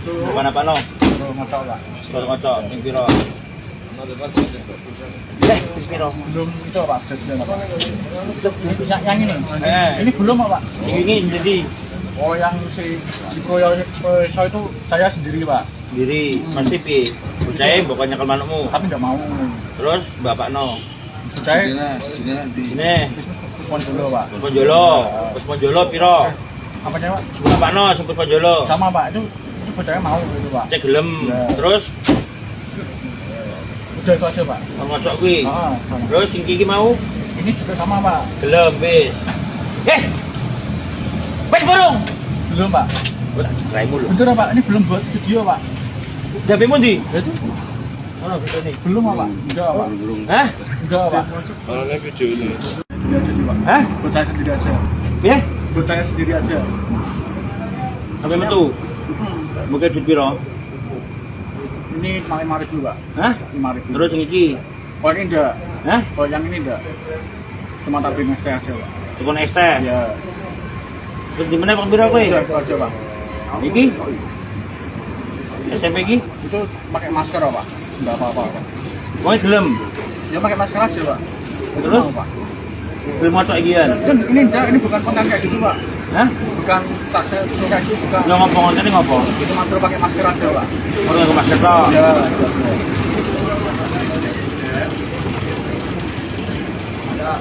Bukan apa no? Ngocok Pak. Suara ngocok, yang piro? Wis piro? Belum itu Pak, jadinya Pak. Yang ini? Ini belum Pak. Ini jadi Oh yang si Proyo itu saya sendiri Pak. sendiri, Mas Pipi. Percaya bukannya ke manukmu. Tapi nggak mau. Terus bapak no. Percaya Sini nanti. Sini, Ponjolo Pak. Ponjolo. Terus Ponjolo piro? Apanya Pak? Bapak no, sebut Ponjolo. Sama Pak, itu percaya mau itu Pak. Cek gelem. Ya. Terus Udah itu aja Pak. ngocok kuwi. Sama. Terus sing iki mau Ini juga sama Pak. gelem wis. Wis burung. Belum Pak. Gua tak cekraimu lho. Betul Pak, ini belum buat video Pak. Dapemu ndi? Ya itu Ono videone. belum Pak. Enggak Pak. Hah? Enggak Pak. Kalau lihat video ini. Sendiri aja sih Pak. Hah? Buat saya sendiri aja. Piye? Buat saya sendiri aja. Sampai metu. Mungkin duit piro? Ini 5.000 Pak. Hah? 5.000. Terus yang iki? Oh ini enggak. Hah? Oh yang ini enggak. Cuma tak beli ST aja Pak. Tukun es teh. Ya. Terus di mana Pak piro kowe? Udah itu aja Pak. Iki? SMP iki? Itu pakai masker Pak. Enggak apa-apa Pak. Kowe gelem. Ya pakai masker aja Pak. Itu Terus? mau, Pak. Gelem ngocok ikian. Ini enggak, ini bukan konten kayak gitu Pak. Hah? Bukan tak kayak gitu bukan. Yo ngopo ngontene ngopo? Itu masker pakai masker aja Pak. Ora nggo masker tok. Ya. Ya.